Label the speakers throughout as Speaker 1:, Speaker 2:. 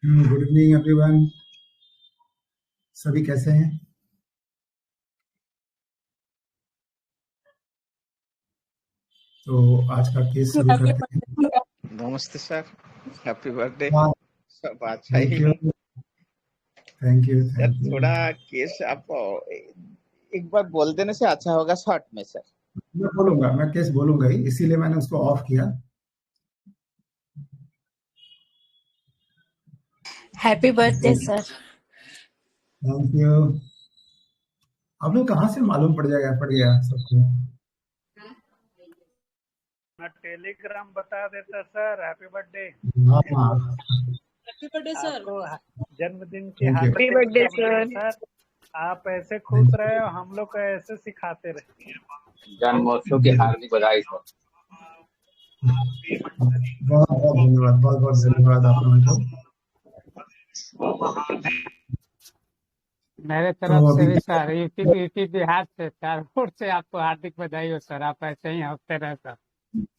Speaker 1: Good evening everyone. सभी कैसे हैं? तो आज का केस शुरू करते हैं।
Speaker 2: नमस्ते सर, हैप्पी बर्थडे।
Speaker 1: हाँ,
Speaker 2: सब अच्छा
Speaker 1: थैंक
Speaker 2: ही
Speaker 1: यू,
Speaker 2: है
Speaker 1: thank you,
Speaker 2: sir.
Speaker 1: Thank you.
Speaker 2: थोड़ा केस आप एक बार बोल देने से अच्छा होगा शॉर्ट में सर।
Speaker 1: मैं बोलूंगा, मैं केस बोलूंगा ही, इसीलिए मैंने उसको ऑफ किया।
Speaker 3: Happy birthday sir.
Speaker 1: Thank you. आप लोग कहाँ से मालूम पड़ गया सबको?
Speaker 4: टेलीग्राम बता देता सर। Happy birthday.
Speaker 1: हाँ हाँ,
Speaker 5: हैप्पी बर्थडे सर।
Speaker 4: आपको जन्मदिन की
Speaker 1: थैंक यू,
Speaker 4: हार्दिक
Speaker 3: बर्थडे
Speaker 4: शुभकामनाएं सर। आप ऐसे खुश
Speaker 1: थैंक
Speaker 4: रहे और हम लोग को ऐसे सिखाते रहे।
Speaker 6: जन्मोत्सव की हार्दिक बधाई सर।
Speaker 1: यू। बहुत बहुत धन्यवाद, बहुत बहुत धन्यवाद आप लोगों को।
Speaker 7: मेरे
Speaker 1: तो
Speaker 7: तरफ से
Speaker 1: अभी
Speaker 7: भी सर यूपी बिहार से चारों ओर से आपको हार्दिक बधाई हो सर। आप ऐसे ही हंसते रहे सर।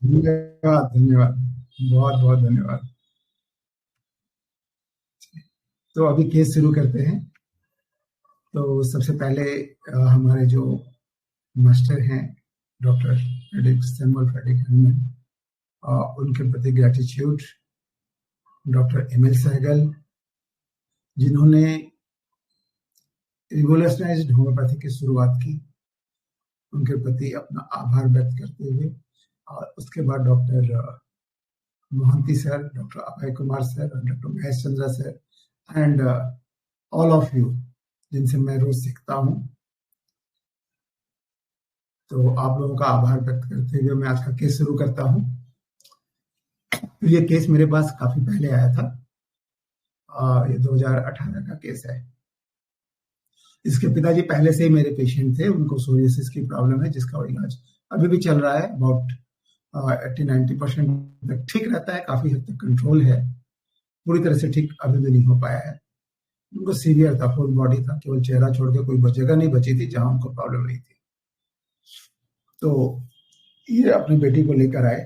Speaker 1: धन्यवाद, धन्यवाद, बहुत बहुत धन्यवाद। तो अभी केस शुरू करते हैं। तो सबसे पहले हमारे जो मास्टर हैं doctor Frederick Samuel Frederick Hahnemann, उनके प्रति gratitude. Doctor M L Sehgal, जिन्होंने रिवोल्यूशनाइज्ड होम्योपैथी की शुरुआत की, उनके प्रति अपना आभार व्यक्त करते हुए। और उसके बाद doctor Mohanty sir, doctor Abhay Kumar sir, doctor Mahesh Chandra sir and all of you, जिनसे मैं रोज सीखता हूँ। तो आप लोगों का आभार व्यक्त करते हुए मैं आज का केस शुरू करता हूँ। तो ये केस मेरे पास काफी पहले आया था। ये 2018 का केस है। इसके पिताजी पहले से ही मेरे पेशेंट थे। उनको सोरियासिस की प्रॉब्लम है, जिसका इलाज अभी भी चल रहा है। अबाउट 80-90% तक ठीक रहता है, काफी हद तक कंट्रोल है। पूरी तरह से ठीक अभी भी नहीं हो पाया है। उनको सीवियर था, फुल बॉडी था, केवल चेहरा छोड़ के कोई जगह नहीं बची थी जहां उनको प्रॉब्लम नहीं थी। तो ये अपनी बेटी को लेकर आए।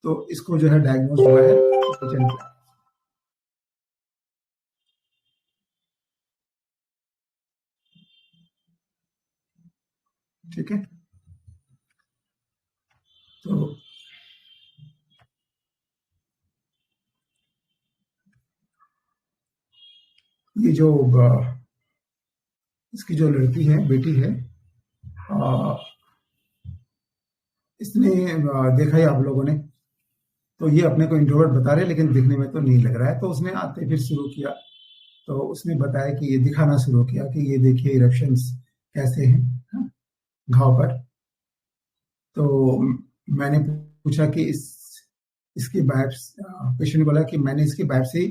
Speaker 1: तो इसको जो है डायग्नोज हुआ है किचन प्लांट। ठीक है। तो ये जो इसकी जो लड़की है, बेटी है, इसने देखा ही आप लोगों ने। तो ये अपने को इंट्रोवर्ट बता रहे, लेकिन दिखने में तो नहीं लग रहा है। तो उसने आते फिर शुरू किया। तो उसने बताया कि ये दिखाना शुरू किया कि ये देखिए इरप्शंस कैसे हैं, हाँ, घाव पर। तो मैंने पूछा कि इसकी बायोप्सी, पेशेंट ने बोला कि मैंने इसकी बायोप्सी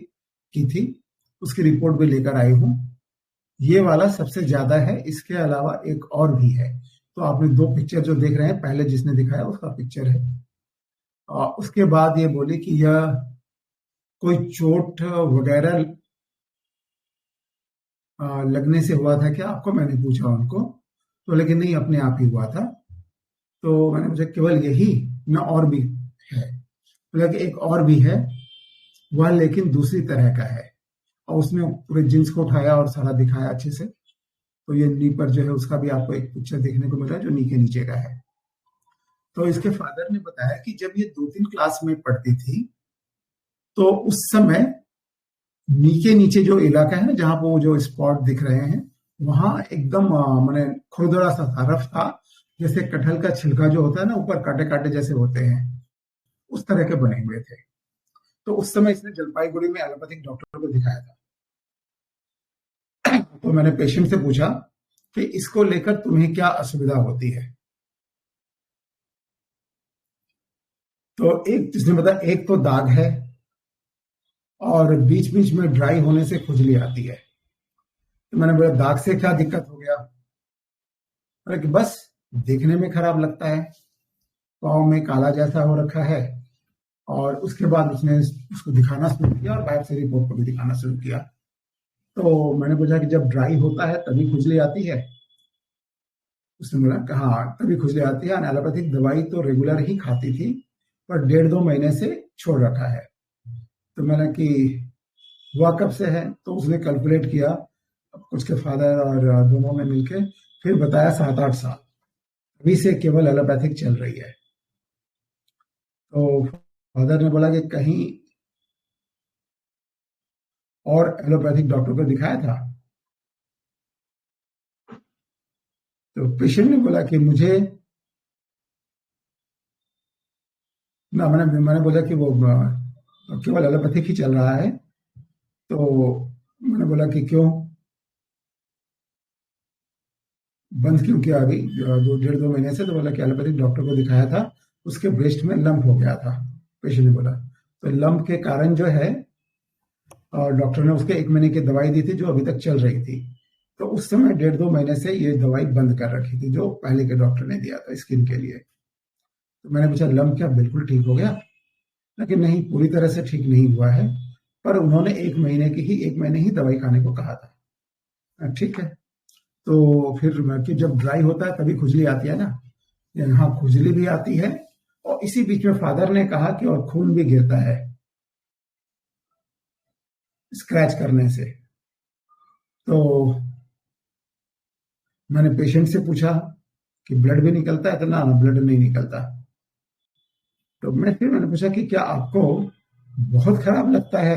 Speaker 1: की थी, उसकी रिपोर्ट भी लेकर आई हूँ। ये वाला सबसे ज्यादा है, इसके अलावा एक और भी है। तो आपने दो पिक्चर जो देख रहे हैं, पहले जिसने दिखाया उसका पिक्चर है। उसके बाद ये बोले कि यह कोई चोट वगैरह लगने से हुआ था क्या आपको? मैंने पूछा उनको। तो लेकिन नहीं, अपने आप ही हुआ था। तो मैंने पूछा केवल यही ना और भी है? बोला कि एक और भी है, वह लेकिन दूसरी तरह का है। और उसमें पूरे जींस को उठाया और सारा दिखाया अच्छे से। तो ये नी पर जो है उसका भी आपको एक पिक्चर देखने को मिल रहा है, जो नी के नीचे का है। तो इसके फादर ने बताया कि जब ये 2-3 क्लास में पढ़ती थी, तो उस समय नी के नीचे जो इलाका है ना, जहां पर वो जो स्पॉट दिख रहे हैं, वहां एकदम माने खुरदरा सा था, रफ था। जैसे कटहल का छिलका जो होता है ना, ऊपर काटे काटे जैसे होते हैं, उस तरह के बने हुए थे। तो उस समय इसने जलपाईगुड़ी में एलोपैथिक डॉक्टर को दिखाया था। तो मैंने पेशेंट से पूछा कि इसको लेकर तुम्हें क्या असुविधा होती है? तो एक जिसने बताया, एक तो दाग है और बीच बीच में ड्राई होने से खुजली आती है। तो मैंने बोला दाग से क्या दिक्कत हो गया? बोला कि बस देखने में खराब लगता है, पाँव में काला जैसा हो रखा है। और उसके बाद उसने उसको दिखाना शुरू किया और बायोप्सी रिपोर्ट को भी दिखाना शुरू किया। तो मैंने पूछा कि जब ड्राई होता है तभी खुजली आती है? उसने बोला कि हाँ, तभी खुजली आती है। एलोपैथिक दवाई तो रेगुलर ही खाती थी, पर 1.5-2 महीने से छोड़ रखा है। तो मैंने कि हुआ कब से है, तो उसने कैलकुलेट किया उसके फादर और दोनों ने मिलके, फिर बताया 7-8 साल अभी से केवल एलोपैथिक चल रही है। तो फादर ने बोला कि कहीं और एलोपैथिक डॉक्टर को दिखाया था? तो पेशेंट ने बोला कि मुझे ना, मैंने बोला कि वो केवल एलोपैथिक ही चल रहा है। तो मैंने बोला कि क्यों बंद क्यों किया अभी 1.5-2 महीने से? तो बोला कि एलोपैथिक डॉक्टर को दिखाया था, उसके ब्रेस्ट में लंप हो गया था। पेशेंट ने बोला तो लंप के कारण जो है, और डॉक्टर ने उसके 1 महीने की दवाई दी थी जो अभी तक चल रही थी। तो उस समय 1.5-2 महीने से ये दवाई बंद कर रखी थी जो पहले के डॉक्टर ने दिया था स्किन के लिए। तो मैंने पूछा लंप क्या बिल्कुल ठीक हो गया? लेकिन नहीं, पूरी तरह से ठीक नहीं हुआ है, पर उन्होंने 1 महीने ही दवाई खाने को कहा था। ठीक है, तो फिर कि जब ड्राई होता है तभी खुजली आती है ना, यहाँ खुजली भी आती है, और इसी बीच में फादर ने कहा कि और खून भी गिरता है स्क्रैच करने से। तो मैंने पेशेंट से पूछा कि ब्लड भी निकलता है? तो ना, ब्लड नहीं निकलता। तो मैंने पूछा कि क्या आपको बहुत खराब लगता है?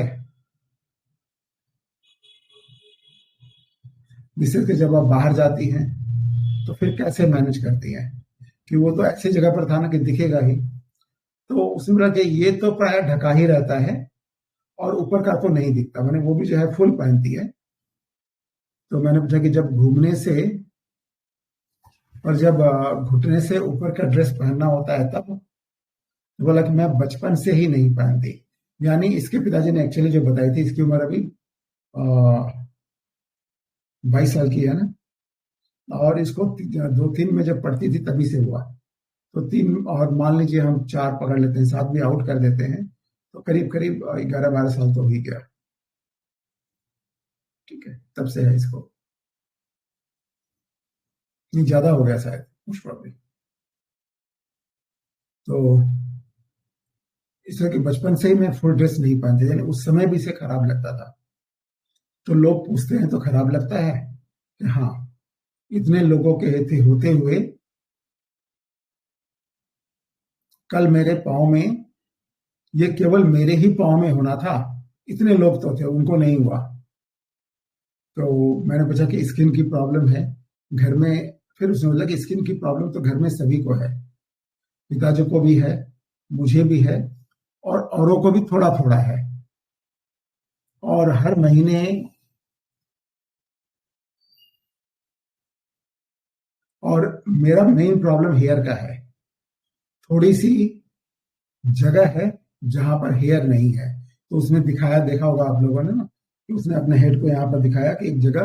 Speaker 1: विशेष कर जब आप बाहर जाती हैं तो फिर कैसे मैनेज करती हैं? कि वो तो ऐसी जगह पर था ना कि दिखेगा ही। तो उसने बोला कि ये तो प्राय ढका ही रहता है और ऊपर का तो नहीं दिखता, मैंने वो भी जो है फुल पहनती है। तो मैंने पूछा कि जब घूमने से और जब घुटने से ऊपर का ड्रेस पहनना होता है तब? तो बोला कि मैं बचपन से ही नहीं पहनती। यानी इसके पिताजी ने एक्चुअली जो बताई थी, इसकी उम्र अभी 22 साल की है ना, और इसको 2-3 में जब पढ़ती थी तभी से हुआ। तो 3 और मान लीजिए हम 4 पकड़ लेते हैं, 7 भी आउट कर देते हैं, तो करीब करीब 11-12 साल तो हो ही गया। ठीक है, तब से है इसको, नहीं ज्यादा हो गया शायद, मोस्ट प्रॉब्ली। तो इस तरह की बचपन से ही मैं फुल ड्रेस नहीं पहनती, यानी उस समय भी इसे खराब लगता था। तो लोग पूछते हैं तो खराब लगता है कि हाँ, इतने लोगों के होते हुए कल मेरे पाँव में, ये केवल मेरे ही पाँव में होना था, इतने लोग तो थे उनको नहीं हुआ। तो मैंने पूछा कि स्किन की प्रॉब्लम है घर में? फिर उसने बोला कि स्किन की प्रॉब्लम तो घर में सभी को है, पिताजी को भी है, मुझे भी है, और औरों को भी थोड़ा थोड़ा है। और हर महीने और मेरा मेन प्रॉब्लम हेयर का है। थोड़ी सी जगह है जहां पर हेयर नहीं है, तो उसने दिखाया, देखा होगा आप लोगों ने ना, कि उसने अपने हेड को यहाँ पर दिखाया कि एक जगह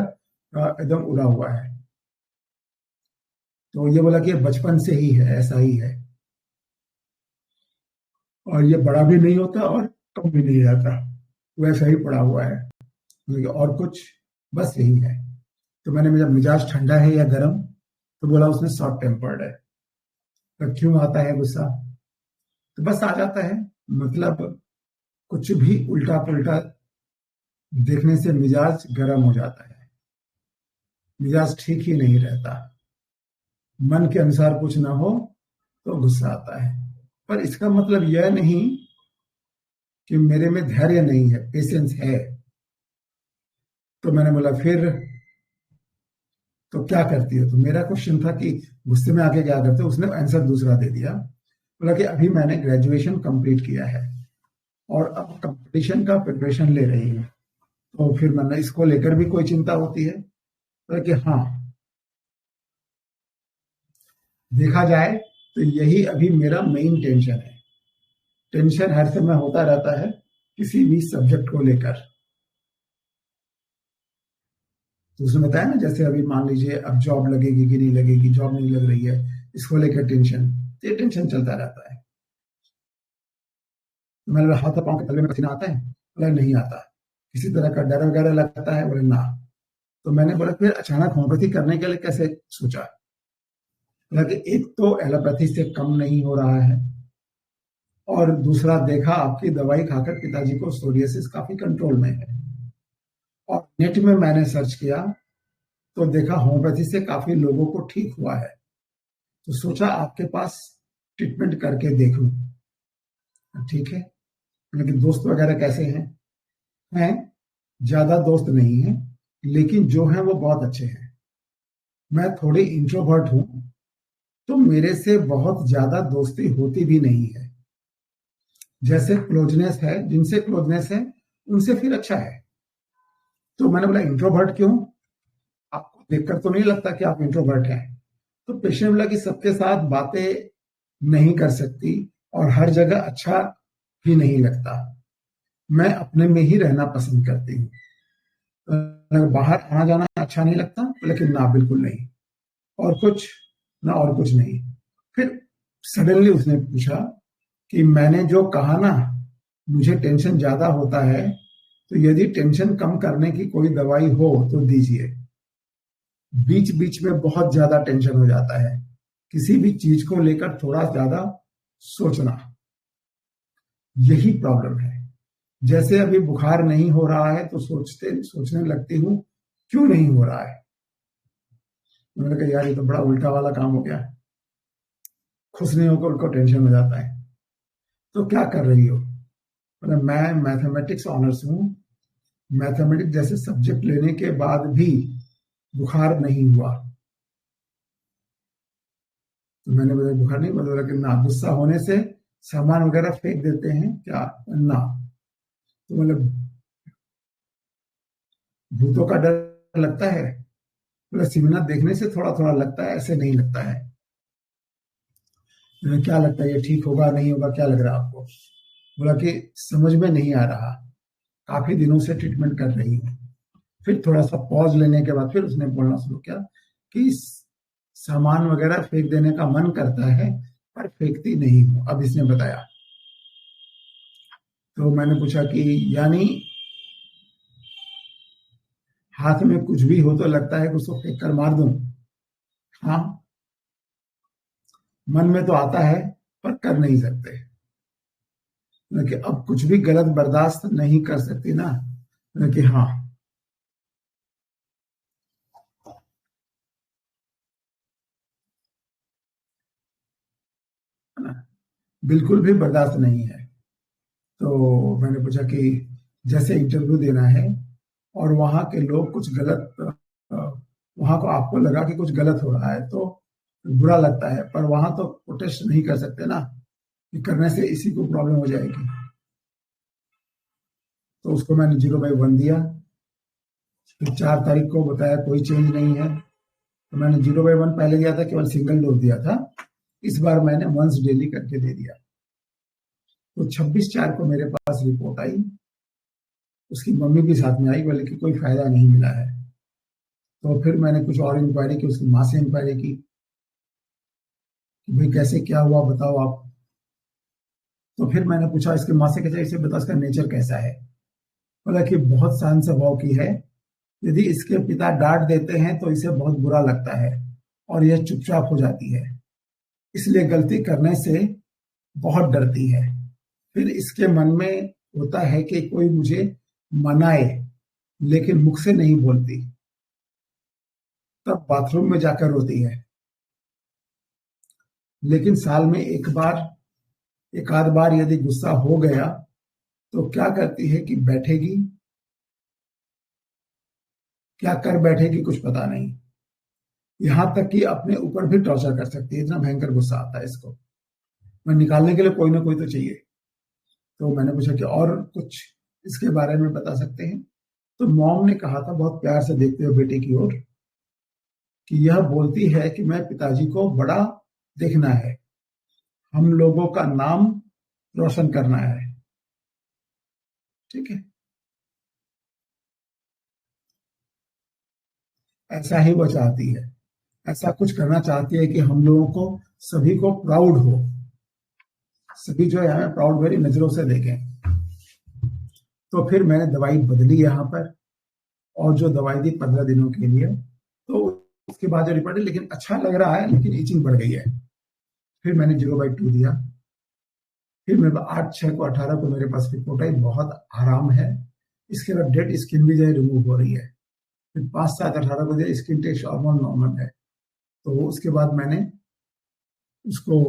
Speaker 1: एकदम उड़ा हुआ है। तो ये बोला कि ये बचपन से ही है, ऐसा ही है, और ये बड़ा भी नहीं होता और कम भी नहीं रहता, वैसा ही पड़ा हुआ है, और कुछ बस यही है। तो मैंने जब मिजाज ठंडा है या गर्म, तो बोला उसने शॉर्ट टेम्पर्ड है। तो क्यों आता है गुस्सा? तो बस आ जाता है, मतलब कुछ भी उल्टा पुल्टा देखने से मिजाज गर्म हो जाता है, मिजाज ठीक ही नहीं रहता, मन के अनुसार कुछ ना हो तो गुस्सा आता है। पर इसका मतलब यह नहीं कि मेरे में धैर्य नहीं है, पेशेंस है। तो मैंने बोला फिर तो क्या करती हो? तो मेरा क्वेश्चन था कि गुस्से में आके क्या करते हो? उसने आंसर दूसरा दे दिया, बोला कि अभी मैंने ग्रेजुएशन कंप्लीट किया है और अब कंपटीशन का प्रिपरेशन ले रही हूँ, तो फिर मैंने इसको लेकर भी कोई चिंता होती है? तो कि हाँ, देखा जाए तो यही अभी मेरा मेन टेंशन है। टेंशन हर समय होता रहता है किसी भी सब्जेक्ट को लेकर। तो उसने बताया ना, जैसे अभी मान लीजिए अब जॉब लगेगी कि नहीं लगेगी, जॉब नहीं लग रही है, इसको लेकर टेंशन, ये टेंशन चलता रहता है। तो मैंने हाथ पाँव के तलवे में पसीना आता है? बोला नहीं आता। किसी तरह का डर वगैरह लगता है? बोले ना। तो मैंने बोला फिर अचानक होम्योपैथी करने के लिए कैसे सोचा? बोला कि एक तो एलोपैथी से कम नहीं हो रहा है, और दूसरा देखा आपकी दवाई खाकर पिताजी को सोरियासिस काफी कंट्रोल में है। और नेट में मैंने सर्च किया तो देखा होम्योपैथी से काफी लोगों को ठीक हुआ है, तो सोचा आपके पास ट्रीटमेंट करके देख लूं। ठीक है, लेकिन दोस्त वगैरह कैसे हैं? ज्यादा दोस्त नहीं हैं, लेकिन जो हैं वो बहुत अच्छे हैं। मैं थोड़ी इंट्रोवर्ट हूं, तो मेरे से बहुत ज्यादा दोस्ती होती भी नहीं है। जैसे क्लोजनेस है, जिनसे क्लोजनेस है उनसे फिर अच्छा है। तो मैंने बोला इंट्रोवर्ट क्यों? आपको देखकर तो नहीं लगता कि आप इंट्रोवर्ट हैं। तो पेशेंट बोला कि सबके साथ बातें नहीं कर सकती और हर जगह अच्छा भी नहीं लगता, मैं अपने में ही रहना पसंद करती हूँ। बाहर आना जाना अच्छा नहीं लगता, लेकिन ना बिल्कुल नहीं, और कुछ ना और कुछ नहीं। फिर सडनली उसने पूछा कि मैंने जो कहा ना, मुझे टेंशन ज्यादा होता है, तो यदि टेंशन कम करने की कोई दवाई हो तो दीजिए। बीच बीच में बहुत ज्यादा टेंशन हो जाता है, किसी भी चीज को लेकर थोड़ा ज्यादा सोचना, यही प्रॉब्लम है। जैसे अभी बुखार नहीं हो रहा है तो सोचने लगती हूँ क्यों नहीं हो रहा है। मैंने कहा यार ये तो बड़ा उल्टा वाला काम हो गया, खुश नहीं होकर उनको टेंशन हो जाता है। तो क्या कर रही हो? मतलब मैं मैथमेटिक्स ऑनर्स हूँ, मैथमेटिक्स जैसे सब्जेक्ट लेने के बाद भी बुखार नहीं हुआ। तो मैंने बोला बुखार नहीं, बोला कि ना, गुस्सा होने से सामान वगैरह फेंक देते हैं क्या? ना। तो मतलब भूतों का डर लगता है? बोला सिमिनार देखने से थोड़ा थोड़ा लगता है, ऐसे नहीं लगता है। क्या लगता है, ये ठीक होगा नहीं होगा, क्या लग रहा है आपको? बोला कि समझ में नहीं आ रहा, काफी दिनों से ट्रीटमेंट कर रही हूँ। फिर थोड़ा सा पॉज लेने के बाद फिर उसने बोलना शुरू किया कि सामान वगैरह फेंक देने का मन करता है पर फेंकती नहीं हूं। अब इसने बताया, तो मैंने पूछा कि यानी हाथ में कुछ भी हो तो लगता है कि उसको फेंक कर मार दूं? हाँ, मन में तो आता है पर कर नहीं सकते, कि अब कुछ भी गलत बर्दाश्त नहीं कर सकती ना, कि हाँ। बिल्कुल भी बर्दाश्त नहीं है। तो मैंने पूछा कि जैसे इंटरव्यू देना है और वहां के लोग कुछ गलत, वहां को आपको लगा कि कुछ गलत हो रहा है तो बुरा लगता है, पर वहां तो प्रोटेस्ट नहीं कर सकते ना, कि करने से इसी को प्रॉब्लम हो जाएगी। तो उसको मैंने 0/1 दिया। फिर 4 तारीख को बताया कोई चेंज नहीं है, तो मैंने 0/1 पहले दिया था, केवल सिंगल डोज दिया था, इस बार मैंने वंस डेली करके दे दिया। तो 26/4 को मेरे पास रिपोर्ट आई, उसकी मम्मी भी साथ में आई, बोले कि कोई फायदा नहीं मिला है। तो फिर मैंने कुछ और इंक्वायरी की, उसकी माँ से इंक्वायरी की कि भाई कैसे क्या हुआ बताओ आप। तो फिर मैंने पूछा इसके माँ से, कैसे इसे बता इसका नेचर कैसा है? बोला कि बहुत शांत स्वभाव की है, यदि इसके पिता डांट देते हैं तो इसे बहुत बुरा लगता है और यह चुपचाप हो जाती है, इसलिए गलती करने से बहुत डरती है। फिर इसके मन में होता है कि कोई मुझे मनाए, लेकिन मुख से नहीं बोलती, तब बाथरूम में जाकर रोती है। लेकिन साल में एक आध बार यदि गुस्सा हो गया तो क्या करती है कि बैठेगी, क्या कर बैठेगी कुछ पता नहीं, यहां तक कि अपने ऊपर भी टॉर्चर कर सकती है, इतना भयंकर गुस्सा आता है इसको। मैं निकालने के लिए कोई ना कोई तो चाहिए। तो मैंने पूछा कि और कुछ इसके बारे में बता सकते हैं? तो मॉम ने कहा था बहुत प्यार से देखते हुए बेटे की ओर, कि यह बोलती है कि मैं पिताजी को बड़ा देखना है, हम लोगों का नाम रोशन करना है। ठीक है, ऐसा ही वो चाहती है, ऐसा कुछ करना चाहती है कि हम लोगों को सभी को प्राउड हो, सभी जो है हमें प्राउड भरी नजरों से देखें। तो फिर मैंने दवाई बदली यहाँ पर, और जो दवाई दी 15 दिनों के लिए, तो उसके बाद जो रिपोर्ट है, लेकिन अच्छा लग रहा है, लेकिन ईचिंग बढ़ गई है। फिर मैंने 0/2 दिया, फिर मेरे पास 8/6/18 को मेरे पास रिपोर्ट आई, बहुत आराम है, इसके बाद डेड स्किन भी जो है रिमूव हो रही है। फिर 5/7/18 को जो स्किन टेस्ट हार्मोन नॉर्मल है। तो उसके बाद मैंने उसको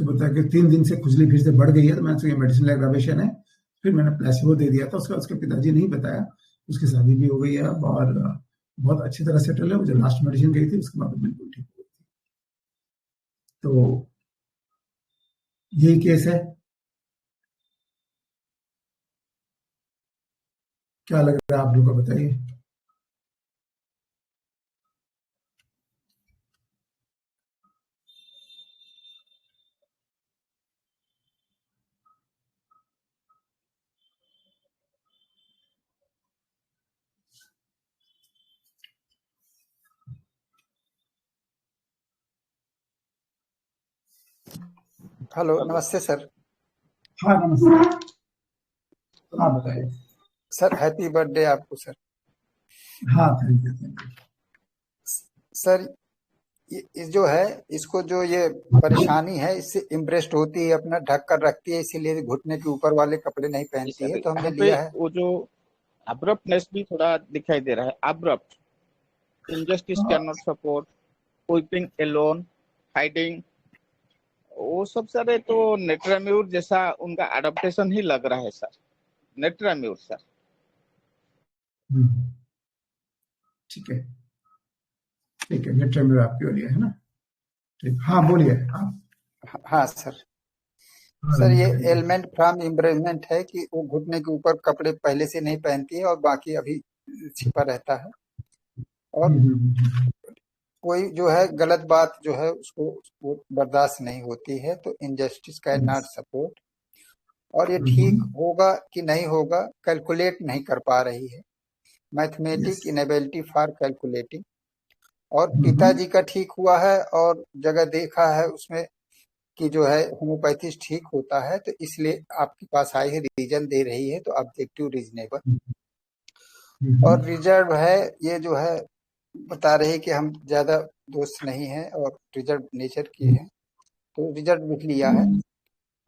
Speaker 1: बताया कि 3 दिन से खुजली फिर से बढ़ गई है, तो मैंने उसको मेडिसिन एग्रावेशन है। फिर मैंने प्लेसिबो दे दिया था, उसके पिताजी नहीं बताया। उसकी शादी भी हो गई है अब और बहुत अच्छी तरह सेटल है। वो जो लास्ट मेडिसिन गई थी उसके बाद बिल्कुल ठीक हो गई थी। तो यही केस है। क्या लग रहा है आप लोग को, बताइए।
Speaker 8: हेलो, नमस्ते सर।
Speaker 1: हाँ नमस्ते। हाँ बताइए।
Speaker 8: सर हैप्पी बर्थडे आपको सर।
Speaker 1: हाँ थैंक यू।
Speaker 8: सर ये जो है, इसको जो ये परेशानी है, इससे इम्प्रेस्ड होती है, अपना ढक कर रखती है, इसीलिए घुटने के ऊपर वाले कपड़े नहीं पहनती है। तो हमने लिया है।
Speaker 2: वो जो अब्रप्टनेस भी थोड़ा दिखाई दे रहा है, abrupt, injustice cannot support, weeping alone, hiding, वो सब सारे तो नेट्राम्यूर जैसा उनका एडाप्टेशन ही लग रहा है सर। नेट्राम्यूर सर।
Speaker 1: ठीक है ठीक है, नेट्राम्यूर आपकी हो है ना? ठीक, हाँ बोलिए आप।
Speaker 8: हाँ सर। सर ये एलिमेंट फ्रॉम इम्ब्रेसमेंट है कि वो घुटने के ऊपर कपड़े पहले से नहीं पहनती है और बाकी अभी छिपा रहता है। और कोई जो है गलत बात जो है उसको बर्दाश्त नहीं होती है। तो इनजस्टिस कैन नॉट सपोर्ट। और ये ठीक होगा कि नहीं होगा कैलकुलेट नहीं कर पा रही है। Mathematic inability for calculating. और पिताजी का ठीक हुआ है और जगह देखा है उसमें कि जो है होम्योपैथी ठीक होता है, तो इसलिए आपके पास आई है, रीजन दे रही है। तो ऑब्जेक्टिव रीजनेबल और रिजर्व है। ये जो है बता रही कि हम ज्यादा दोस्त नहीं है और रिजर्व नेचर की है। तो रिजर्व लिख लिया है।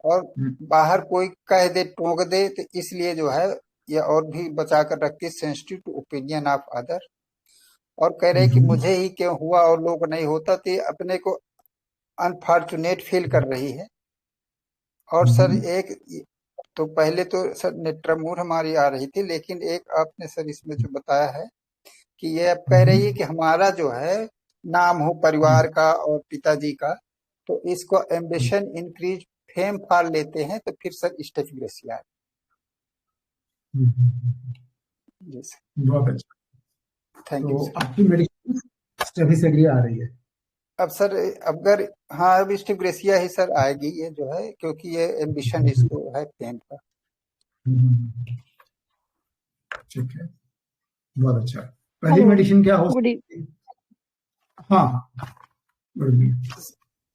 Speaker 8: और बाहर कोई कह दे टोक दे तो इसलिए जो है ये और भी बचा कर रखती है, sensitive to opinion of other. और कह रहे कि मुझे ही क्यों हुआ और लोगों को नहीं होता, तो अपने को अनफॉर्चुनेट फील कर रही है। और सर एक तो पहले तो सर नेट्राम्यूर हमारी आ रही थी, लेकिन एक आपने सर इसमें जो बताया है कि ये अब कह रही है कि हमारा जो है नाम हो परिवार का और पिताजी का, तो इसको एम्बिशन इंक्रीज फेम फार लेते हैं, तो फिर सर स्टेफिग्रेसिया। जी सर,
Speaker 1: बहुत अच्छा।
Speaker 8: थैंक यू
Speaker 1: तो
Speaker 8: सर।
Speaker 1: आपकी मेडिसिन स्टेफिग्रेसिया आ रही है
Speaker 8: अब सर अगर हाँ अब स्टेफिग्रेसिया ही सर आएगी ये जो है, क्योंकि ये एम्बिशन इसको है फेम का।
Speaker 1: ठीक है, बहुत अच्छा। पहली मेडिसिन क्या हो
Speaker 3: गुड
Speaker 1: सकती है? हाँ हाँ good evening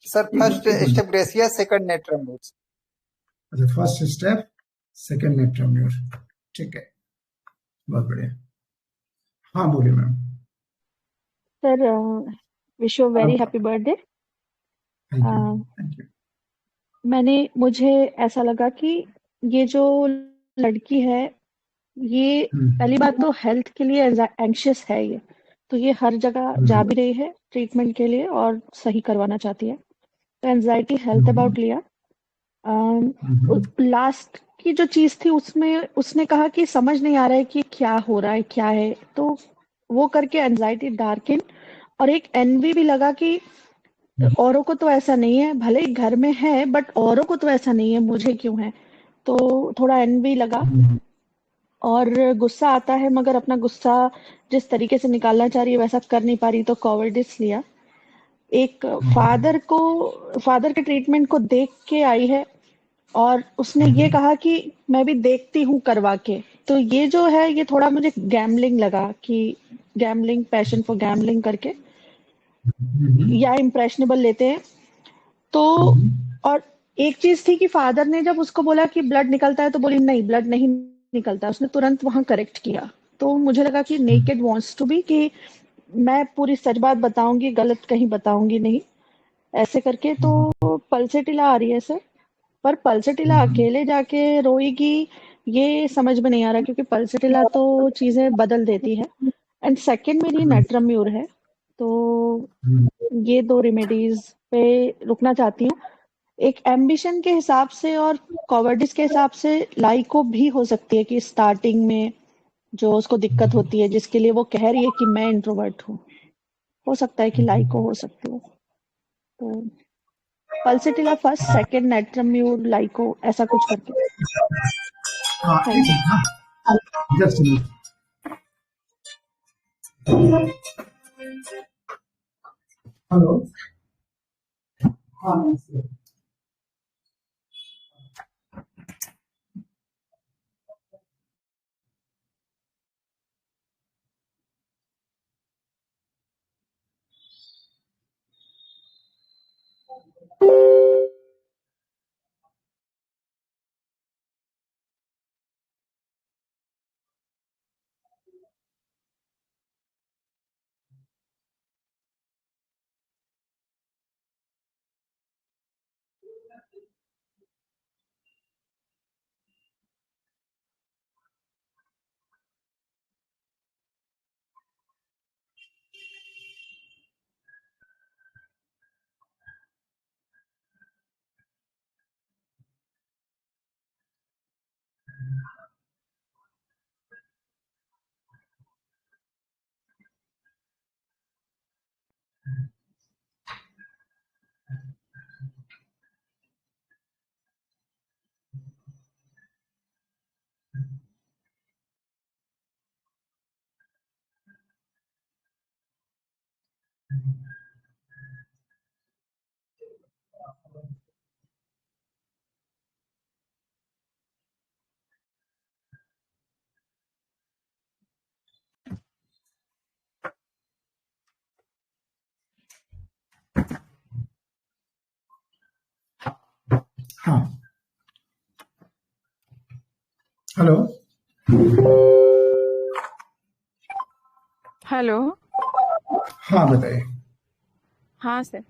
Speaker 8: sir first staphysagria, second natrum mur.
Speaker 1: अच्छा, फर्स्ट स्टेप सेकंड नेट्राम्यूर, ठीक है, बहुत बढ़िया। हाँ बोलिए ma'am.
Speaker 3: Sir wish you very happy birthday.
Speaker 1: Thank you.
Speaker 3: मुझे ऐसा लगा कि ये जो लड़की है, ये पहली बात तो हेल्थ के लिए एंशियस है ये, तो ये हर जगह जा भी रही है ट्रीटमेंट के लिए और सही करवाना चाहती है। तो एंजाइटी हेल्थ अबाउट लिया। लास्ट की जो चीज थी उसमें उसने कहा कि समझ नहीं आ रहा है कि क्या हो रहा है क्या है, तो वो करके एंजाइटी डार्किन और एक एनवी भी लगा कि औरों को तो ऐसा नहीं है, भले ही घर में है बट औरों को तो ऐसा नहीं है, मुझे क्यों है। तो थोड़ा एनवी लगा और गुस्सा आता है, मगर अपना गुस्सा जिस तरीके से निकालना चाह रही है वैसा कर नहीं पा रही, तो कॉवर्डिस लिया। एक फादर के ट्रीटमेंट को देख के आई है और उसने ये कहा कि मैं भी देखती हूँ करवा के। तो ये जो है ये थोड़ा मुझे गैम्बलिंग लगा कि गैम्बलिंग, पैशन फॉर गैम्बलिंग करके या इम्प्रेशनेबल लेते हैं। तो और एक चीज थी कि फादर ने जब उसको बोला कि ब्लड निकलता है तो बोली नहीं ब्लड नहीं निकलता, उसने तुरंत वहां करेक्ट किया। तो मुझे लगा कि नेकेड वांट्स टू बी, कि मैं पूरी सच बात बताऊंगी, गलत कहीं बताऊंगी नहीं, ऐसे करके। तो पल्सेटिला आ रही है सर, पर पल्सेटिला अकेले जाके रोएगी ये समझ में नहीं आ रहा, क्योंकि पल्सेटिला तो चीजें बदल देती है। एंड सेकंड मेरी नेट्रम्यूर है, तो ये 2 रेमेडीज पे रुकना चाहती हूँ। एक एम्बिशन के हिसाब से और कॉवर्डिस के हिसाब से लाइको भी हो सकती है कि स्टार्टिंग में जो उसको दिक्कत होती है, जिसके लिए वो कह रही है कि मैं इंट्रोवर्ट हूँ, हो सकता है कि लाइको हो सकती है। तो पल्सेटिला फर्स्ट, सेकंड नेट्रम्यूर, लाइको, ऐसा कुछ करके।
Speaker 1: हाँ,
Speaker 3: थैंक यू।
Speaker 1: Just hello. हाँ, हाँ, हेलो।
Speaker 5: हेलो।
Speaker 1: हाँ, बताइए।
Speaker 5: हाँ सर,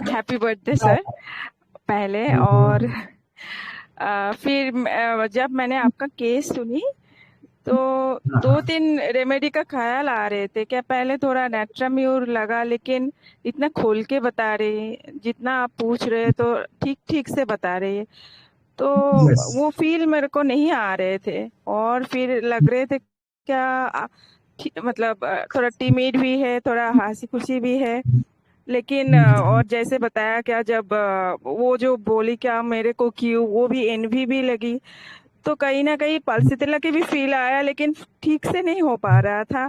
Speaker 5: हैप्पी बर्थडे सर पहले। और फिर जब मैंने आपका केस सुनी तो 2-3 रेमेडी का ख्याल आ रहे थे, क्या पहले थोड़ा नेट्राम्यूर लगा, लेकिन इतना खोल के बता रहे, जितना आप पूछ रहे तो ठीक ठीक से बता रहे, तो
Speaker 1: Yes.
Speaker 5: वो फील मेरे को नहीं आ रहे थे। और फिर लग रहे थे क्या मतलब थोड़ा टिमिड भी है, थोड़ा हंसी खुशी भी है, लेकिन और जैसे बताया क्या, जब वो जो बोली क्या मेरे को क्यों, वो भी एनवी भी लगी, तो कहीं ना कहीं पल्सितिला की भी फील आया, लेकिन ठीक से नहीं हो पा रहा था।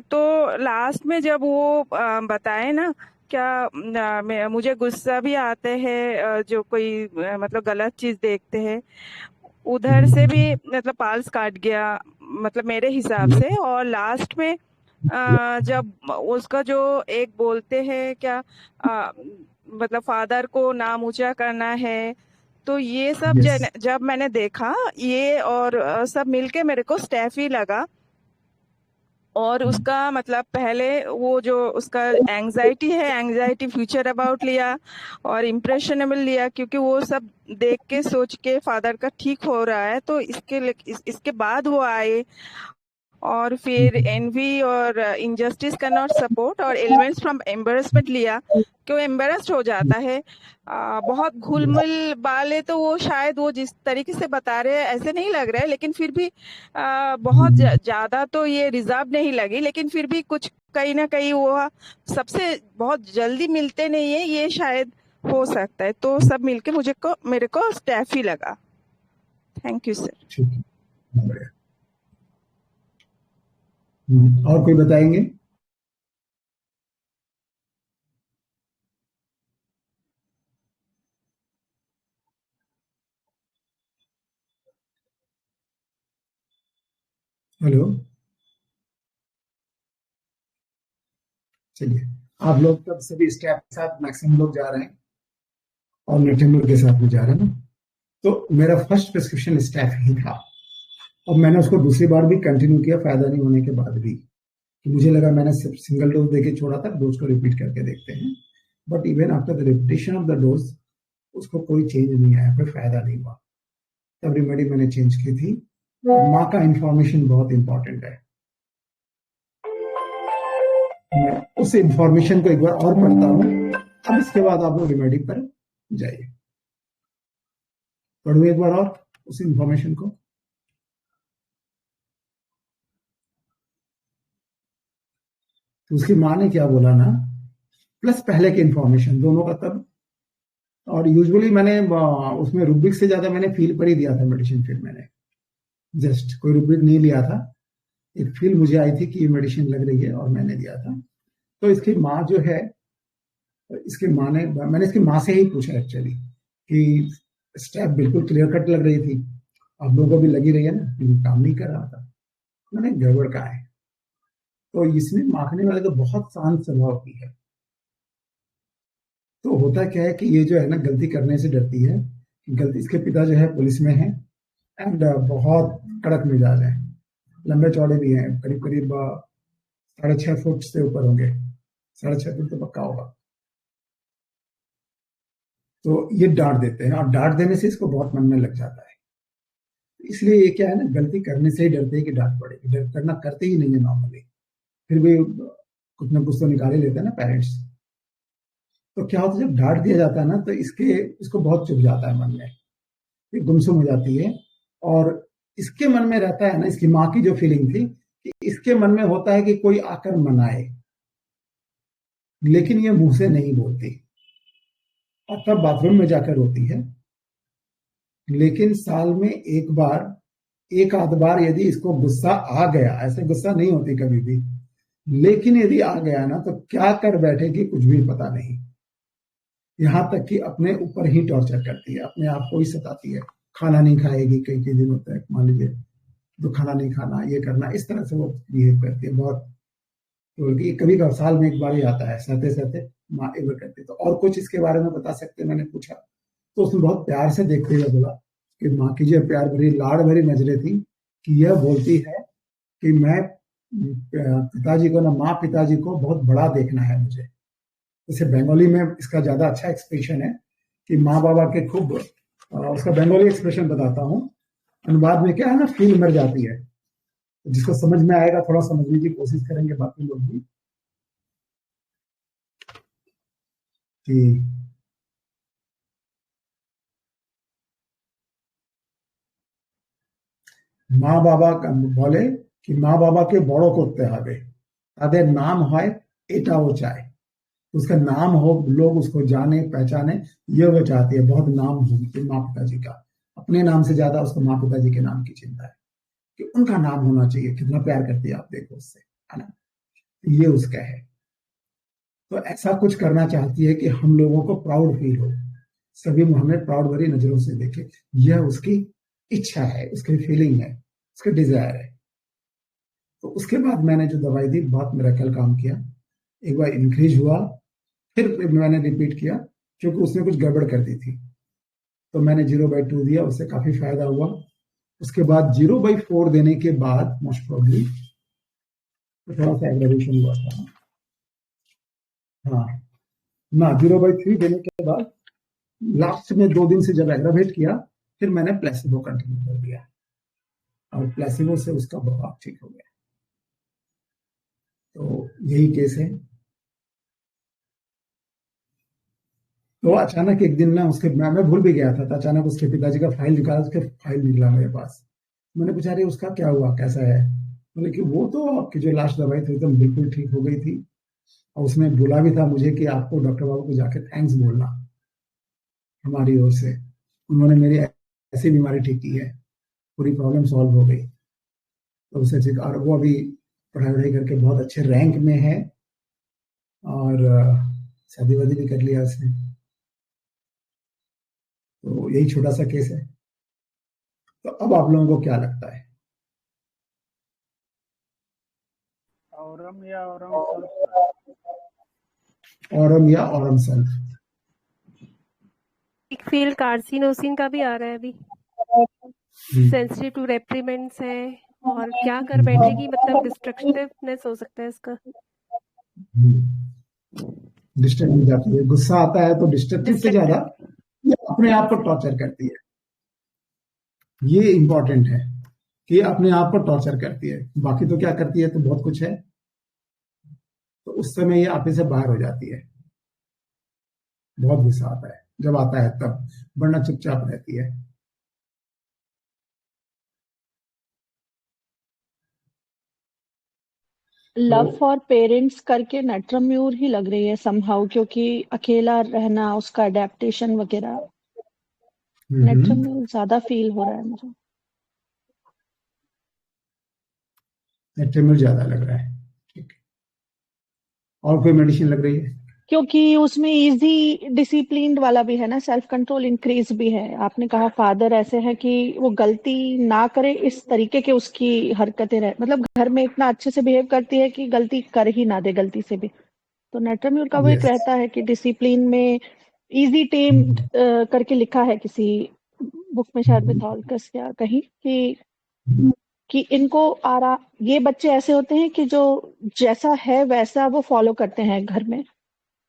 Speaker 5: तो लास्ट में जब वो बताए ना क्या, मुझे गुस्सा भी आते हैं जो कोई मतलब गलत चीज देखते हैं, उधर से भी मतलब पाल्स काट गया, मतलब मेरे हिसाब से। और लास्ट में जब उसका जो एक बोलते हैं क्या, मतलब फादर को नाम ऊंचा करना है, तो ये सब
Speaker 1: Yes.
Speaker 5: जब मैंने देखा ये और सब मिलके मेरे को स्टैफी लगा। और उसका मतलब पहले वो जो उसका एंजाइटी है, एंजाइटी फ्यूचर अबाउट लिया और इम्प्रेशनेबल लिया, क्योंकि वो सब देख के सोच के फादर का ठीक हो रहा है, तो इसके बाद वो आए। और फिर एनवी और इनजस्टिस कैन नॉट सपोर्ट और एलिमेंट्स फ्रॉम एम्बेरसमेंट लिया, क्यों एम्बेरस्ड हो जाता है। बहुत घुलमिल वाले तो वो शायद वो जिस तरीके से बता रहे हैं ऐसे नहीं लग रहा है, लेकिन फिर भी बहुत ज्यादा तो ये रिजर्व नहीं लगी, लेकिन फिर भी कुछ कहीं ना कहीं वो सबसे बहुत जल्दी मिलते नहीं है, ये शायद हो सकता है। तो सब मिलके मेरे को स्टैफी लगा। Thank you sir.
Speaker 1: ठीक है, बढ़िया। और कोई बताएंगे? हेलो, चलिए। आप लोग तब सभी स्टेप के साथ मैक्सिमम लोग जा रहे हैं और नेटम्यूर के साथ में जा रहे हैं ना। तो मेरा फर्स्ट प्रिस्क्रिप्शन स्टेप ही था और मैंने उसको दूसरी बार भी कंटिन्यू किया, फायदा नहीं होने के बाद भी, कि मुझे लगा मैंने सिर्फ सिंगल डोज देके छोड़ा था, डोज को रिपीट करके देखते हैं। But even after the repetition of the dose उसको कोई चेंज नहीं आया, कोई फायदा नहीं हुआ। तब रेमेडी मैंने चेंज की थी। माँ का इंफॉर्मेशन बहुत इंपॉर्टेंट है। मैं उस इंफॉर्मेशन को एक बार और पढ़ता हूँ, अब इसके बाद आप लोग रेमेडी पर जाइए। पढ़ू एक बार और उस इंफॉर्मेशन को। तो उसकी माँ ने क्या बोला ना, प्लस पहले के इंफॉर्मेशन दोनों का तब। और यूजुअली मैंने उसमें रुब्रिक से ज्यादा मैंने फील पर ही दिया था मेडिसिन। फिर मैंने जस्ट कोई रुब्रिक नहीं लिया था, एक फील मुझे आई थी कि ये मेडिसिन लग रही है और मैंने दिया था। तो इसकी माँ जो है, इसकी माँ ने, मैंने इसकी माँ से ही पूछा एक्चुअली कि स्टेप बिल्कुल क्लियर कट लग रही थी, आप लोगों को भी लगी रही है ना, लेकिन काम नहीं कर रहा था। मैंने गड़बड़ कहा है। तो इसमें माखने वाले तो बहुत शांत स्वभाव की है। तो होता क्या है कि ये जो है ना गलती करने से डरती है। गलती, इसके पिता जो है पुलिस में है एंड बहुत कड़क मिजाज है, लंबे चौड़े भी हैं, करीब करीब 6.5 फुट से ऊपर होंगे, 6.5 फुट तो पक्का होगा। तो ये डांट देते हैं और डांट देने से इसको बहुत मन में लग जाता है। इसलिए ये क्या है ना, गलती करने से ही डरते हैं कि डांट पड़ेगी। डर करना करते ही नहीं है नॉर्मली, फिर भी कुछ ना कुछ तो निकाल ही लेते हैं ना पेरेंट्स। तो क्या होता है, जब डांट दिया जाता है ना तो इसको बहुत चुभ जाता है मन में, ये गुमसुम हो जाती है। और इसके मन में रहता है ना, इसकी माँ की जो फीलिंग थी कि इसके मन में होता है कि कोई आकर मनाए, लेकिन ये मुंह से नहीं बोलती और तब बाथरूम में जाकर रोती है। लेकिन साल में एक बार, एक आध बार यदि इसको गुस्सा आ गया, ऐसे गुस्सा नहीं होती कभी भी, लेकिन यदि आ गया ना तो क्या कर बैठेगी कुछ भी पता नहीं। यहां तक कि अपने ऊपर ही टॉर्चर करती है, अपने आप को ही सताती है। खाना नहीं खाएगी कई कई दिनों तक, मान लीजिए तो खाना नहीं खाना, ये करना, इस तरह से वो बिहेव करती है बहुत। तो कभी कभी साल में एक बार ही आता है, सहते सहते माँ एवर करती है। तो और कुछ इसके बारे में बता सकते हैं, मैंने पूछा तो उसने बहुत प्यार से देखते हुए बोला कि माँ की जो प्यार भरी लाड़ भरी नजरें थी कि यह बोलती है कि मैं पिताजी को ना, माँ पिताजी को बहुत बड़ा देखना है मुझे। जैसे बंगाली में इसका ज्यादा अच्छा एक्सप्रेशन है कि माँ बाबा के खूब, उसका बंगाली एक्सप्रेशन बताता हूँ। अनुवाद में क्या है ना, फील मर जाती है। जिसको समझ में आएगा थोड़ा समझने की कोशिश करेंगे बाकी लोग भी कि মা বাবা বলে कि माँ बाबा के बड़ों করতে হবে, তাদের नाम হয় এটাও চায়। उसका नाम हो, लोग उसको जाने पहचाने, ये वो चाहती है। बहुत नाम हो माँ पिताजी का, अपने नाम से ज्यादा उसको माँ पिताजी के नाम की चिंता है कि उनका नाम होना चाहिए। कितना प्यार करती है आप देखो उससे, है ना। ये उसका है। तो ऐसा कुछ करना चाहती है कि हम लोगों को प्राउड फील हो, सभी हमें प्राउड भरी नजरों से देखे। यह उसकी इच्छा है, उसकी फीलिंग है, उसका डिजायर है। तो उसके बाद मैंने जो दवाई दी, बहुत मिरेकल काम किया। एक बार इंक्रीज हुआ, फिर मैंने रिपीट किया क्योंकि उसने कुछ गड़बड़ कर दी थी। तो मैंने 0/2 दिया, उससे काफी फायदा हुआ। उसके बाद 0/4 देने के बाद मोस्ट प्रोबेबली थोड़ा सा एग्रेवेशन हुआ था। हाँ ना, 0/3 देने के बाद लास्ट में 2 दिन से जब एग्रावेट किया, फिर मैंने प्लेसिबो कंटिन्यू कर दिया और प्लेसिबो से उसका प्रभाव ठीक हो गया। तो यही केस है। तो अचानक एक दिन ना उसके, मैं भूल भी गया था, तो अचानक उसके पिताजी का फाइल निकाला, उसके फाइल निकला मेरे पास। मैंने पूछा अरे उसका क्या हुआ, कैसा है? बोले कि वो तो आपकी जो लास्ट दवाई थी एकदम बिल्कुल ठीक हो गई थी, और उसने बोला भी था मुझे कि आपको डॉक्टर बाबू को जाके थैंक्स बोलना हमारी ओर से, उन्होंने मेरी ऐसी बीमारी ठीक की है, पूरी प्रॉब्लम सॉल्व हो गई। तो उसे ठीक, और वो अभी पढ़ाई वढ़ाई करके बहुत अच्छे रैंक में है और शादी वादी भी कर लिया उसने। तो यही छोटा सा केस है। तो अब आप लोगों को क्या लगता है?
Speaker 4: औरम या औरम
Speaker 1: औरम या औरम सेल्फ?
Speaker 9: एक फील कार्सिनोसिन का भी आ रहा है अभी, सेंसिटिव टू रेप्रिमेंट्स है, और क्या कर बैठेगी, मतलब डिस्ट्रक्टिवनेस हो सकता है इसका।
Speaker 1: डिस्ट्रक्ट हो जाती है। गुस्सा आता है तो डिस्ट्रक्टिव से ज्यादा
Speaker 3: डिस्ट्रक्टिव।
Speaker 1: ये अपने आप को टॉर्चर करती है। ये इंपॉर्टेंट है कि अपने आप को टॉर्चर करती है। बाकी तो क्या करती है, तो बहुत कुछ है। तो उस समय ये आपे से बाहर हो जाती है। बहुत गुस्सा आता है जब आता है तब, वरना चुपचाप रहती है।
Speaker 3: लव
Speaker 1: तो
Speaker 3: फॉर पेरेंट्स करके नट्रम्यूर ही लग रही है समहाउ, क्योंकि अकेला रहना, उसका अडेप्टेशन वगैरह, नट्रम्यूर ज्यादा फील हो रहा है मुझे।
Speaker 1: एट्रेमिल ज्यादा लग रहा है। ठीक है, और कोई मेडिसिन लग रही है?
Speaker 3: क्योंकि उसमें इजी डिसिप्लिन वाला भी है ना, सेल्फ कंट्रोल इंक्रीज भी है। आपने कहा फादर ऐसे है कि वो गलती ना करे, इस तरीके के उसकी हरकतें रहे, मतलब घर में इतना अच्छे से बिहेव करती है कि गलती कर ही ना दे गलती से भी। तो नेट्राम्यूर का वो एक
Speaker 1: यस।
Speaker 3: रहता है कि डिसिप्लिन में इजी टेम करके लिखा है किसी बुक में, शायद मिथॉलकस या कहीं, कि इनको ये बच्चे ऐसे होते हैं कि जो जैसा है वैसा वो फॉलो करते हैं घर में,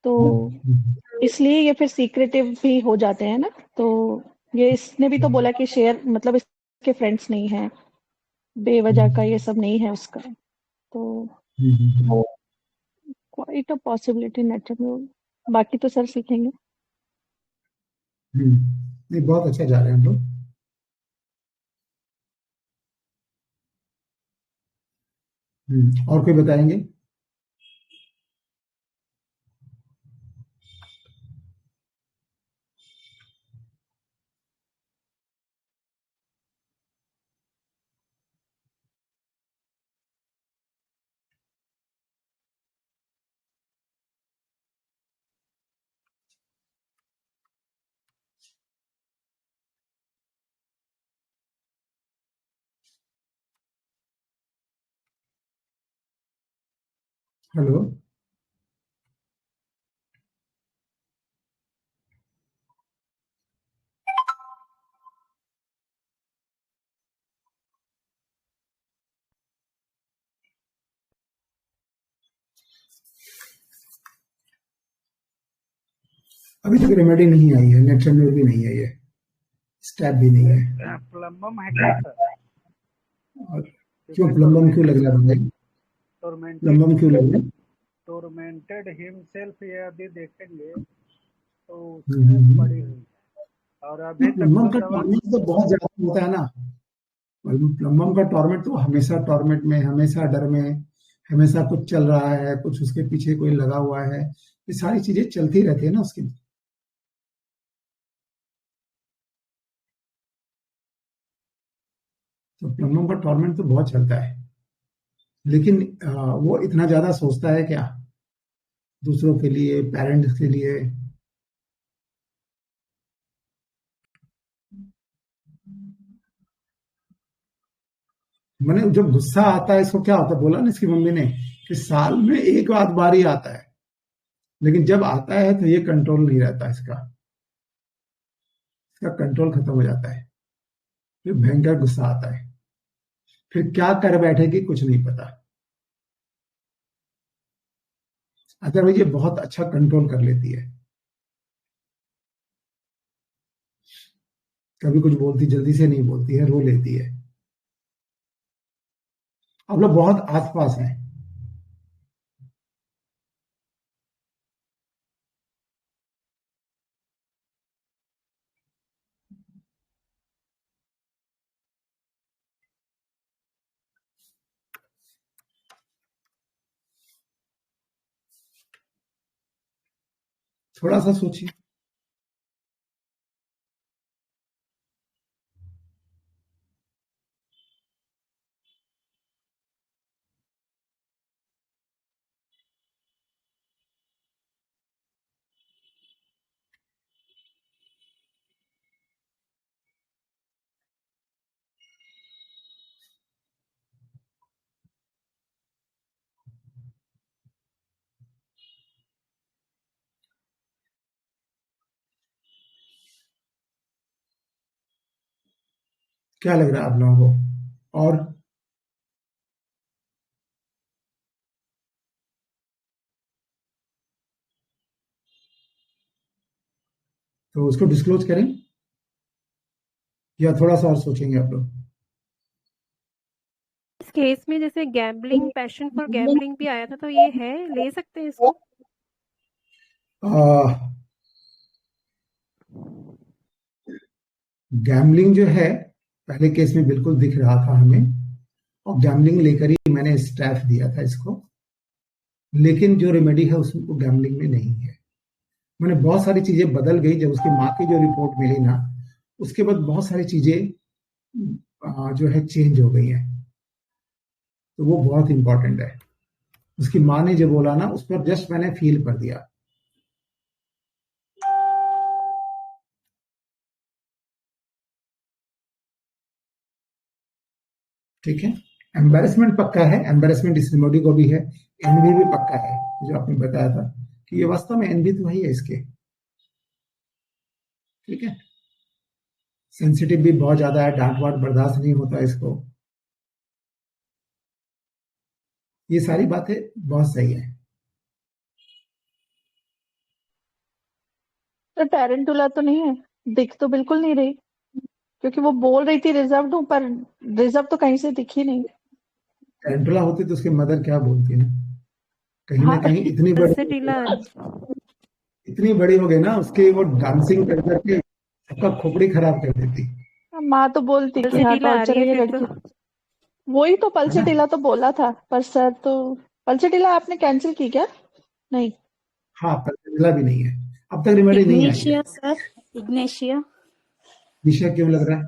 Speaker 3: तो इसलिए ये फिर सीक्रेटिव भी हो जाते हैं ना। तो ये इसने भी तो बोला कि शेयर, मतलब इसके फ्रेंड्स नहीं है, बेवजह का ये सब नहीं है उसका। तो क्वाइट अ पॉसिबिलिटी नेचुरल। बाकी तो सर सीखेंगे।
Speaker 1: नहीं, बहुत अच्छा जा रहे हैं हम लोग। और कोई बताएंगे? हेलो। अभी तक रेमेडी नहीं आई है, नेट्रेमिल भी नहीं आई है, स्टेप भी नहीं है।
Speaker 4: प्लम्बम है क्या सर?
Speaker 1: और क्यों प्लम्बम क्यों लग रहा है?
Speaker 4: टोरमेंटेड
Speaker 1: प्लम्बम क्यों लग रहा है?
Speaker 4: टोरमेंटेड हिमसेल्फ यदि देखेंगे तो
Speaker 1: हम्म,
Speaker 4: उसमें पड़ी हुई है और अभी तक
Speaker 1: प्लम्बम
Speaker 4: तो
Speaker 1: का
Speaker 4: दवा।
Speaker 1: टॉर्मेंट तो बहुत ज्यादा होता है ना। प्लम्बम का टॉर्मेंट तो हमेशा टॉर्मेंट में, हमेशा डर में, हमेशा कुछ चल रहा है, कुछ उसके पीछे कोई लगा हुआ है, ये सारी चीजें चलती रहती है ना उसकी। तो प्लम्बम का टॉर्मेंट तो बहुत चलता है, लेकिन वो इतना ज्यादा सोचता है क्या दूसरों के लिए, पेरेंट्स के लिए? मैंने जब गुस्सा आता है इसको क्या होता है, बोला ना इसकी मम्मी ने कि साल में एक बार ही आता है, लेकिन जब आता है तो ये कंट्रोल नहीं रहता इसका, इसका कंट्रोल खत्म हो जाता है, फिर भयंकर गुस्सा आता है, फिर क्या कर बैठेगी कुछ नहीं पता। अदरवाइज ये बहुत अच्छा कंट्रोल कर लेती है, कभी कुछ बोलती जल्दी से नहीं बोलती है, रो लेती है। आप लोग बहुत आसपास हैं। थोड़ा सा सोचिए। क्या लग रहा है आप लोगों को? और तो उसको डिस्क्लोज करें या थोड़ा सा और सोचेंगे आप लोग?
Speaker 9: इस केस में जैसे गैम्बलिंग, पैशन फॉर गैम्बलिंग भी आया था, तो ये है, ले सकते हैं इसको?
Speaker 1: गैम्बलिंग जो है पहले केस में बिल्कुल दिख रहा था हमें, और गैम्बलिंग लेकर ही मैंने स्टैफ दिया था इसको, लेकिन जो रेमेडी है उसमें वो गैम्बलिंग में नहीं है। मैंने बहुत सारी चीजें बदल गई जब उसकी माँ की जो रिपोर्ट मिली ना, उसके बाद बहुत सारी चीजें जो है चेंज हो गई है। तो वो बहुत इंपॉर्टेंट है। उसकी माँ ने जो बोला ना, उस पर जस्ट मैंने फील कर दिया। ठीक है, एम्बेरसमेंट पक्का है, एम्बेरसमेंट इस रेमेडी को भी है, एनवी भी पक्का है, जो आपने बताया था कि ये वास्तव में एनवी तो ही है इसके। ठीक है, सेंसिटिव भी बहुत ज्यादा है, डांट वाट बर्दाश्त नहीं होता इसको। ये सारी बातें बहुत सही है।
Speaker 3: तो टैरेंटुला तो नहीं है, दिख तो बिल्कुल नहीं रही, क्योंकि वो बोल रही थी रिजर्व हूँ, पर रिजर्व तो कहीं से दिखी नहीं।
Speaker 1: टैरेंटुला होती तो उसकी मदर क्या बोलती ना, कहीं ना
Speaker 3: हाँ,
Speaker 1: कहीं इतनी
Speaker 9: पल्सेटिला
Speaker 1: बड़ी हो गई ना उसकी, वो डांसिंग कर करके सबका खोपड़ी खराब कर देती
Speaker 3: माँ तो बोलती कि हाँ
Speaker 9: पल्सेटिला आ रही
Speaker 3: टॉर्चर
Speaker 9: है
Speaker 3: है ये
Speaker 9: फिर तो।
Speaker 3: लड़की। वही तो
Speaker 1: है ना।
Speaker 3: पल्सेटिला तो बोला था, पर सर तो पल्सेटिला आपने कैंसिल की क्या? नहीं।
Speaker 1: हाँ, टैरेंटुला भी नहीं है, अब तक रेमेडी नहीं आई है।
Speaker 10: इग्नेशिया सर, इग्नेशिया
Speaker 1: निशा क्यों लग रहा है?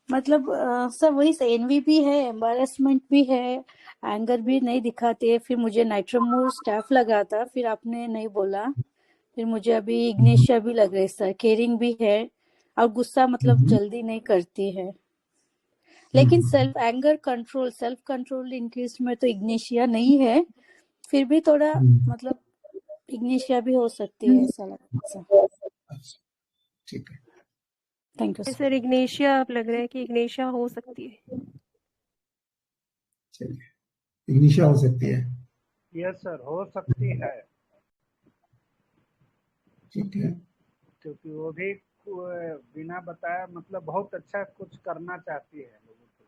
Speaker 10: मतलब सर वही से एनवी भी है, एम्बारेसमेंट भी है, एंगर भी नहीं दिखाते। फिर मुझे नाइट्रोमोर स्टाफ लगा था, फिर आपने नहीं बोला। फिर मुझे अभी इग्नेशिया भी लग रहा है सर, केयरिंग भी है, और गुस्सा मतलब जल्दी नहीं करती है। लेकिन सेल्फ कंट्रोल इंक्रीज में तो इग्नेशिया नहीं है, फिर भी थोड़ा मतलब इग्नेशिया भी हो सकती है, ऐसा लगता है सर।
Speaker 1: ठीक है,
Speaker 10: thank you sir.
Speaker 9: Sir Ignatia अब लग रहा है कि इग्नेशिया हो सकती है।
Speaker 1: चलिए, इग्निशा हो सकती है।
Speaker 4: यस सर, हो सकती है,
Speaker 1: ठीक है,
Speaker 4: क्योंकि वो भी बिना बताया मतलब बहुत अच्छा कुछ करना चाहती है लोगों को।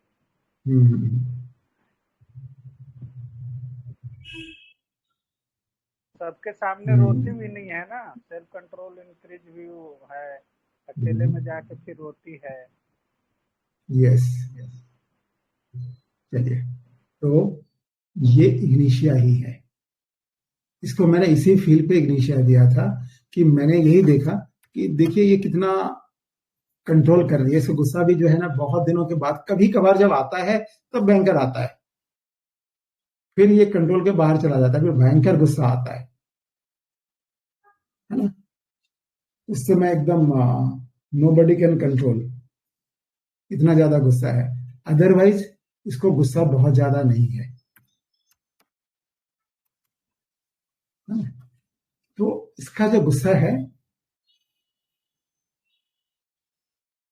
Speaker 4: सबके सामने रोती भी नहीं है ना, सेल्फ कंट्रोल इंक्रीज भी वो है, अकेले में जाके फिर रोती है।
Speaker 1: यस, चलिए, तो ये इग्निशिया ही है। इसको मैंने इसी फील्ड पे इग्निशिया दिया था कि मैंने यही देखा कि देखिए ये कितना कंट्रोल कर रही है। इसका गुस्सा भी जो है ना, बहुत दिनों के बाद कभी कभार जब आता है तब भयंकर आता है, फिर ये कंट्रोल के बाहर चला जाता है, फिर भयंकर गुस्सा आता है ना। उस समय एकदम नोबडी कैन कंट्रोल, इतना ज्यादा गुस्सा है। अदरवाइज इसको गुस्सा बहुत ज्यादा नहीं है ना? तो इसका जो गुस्सा है,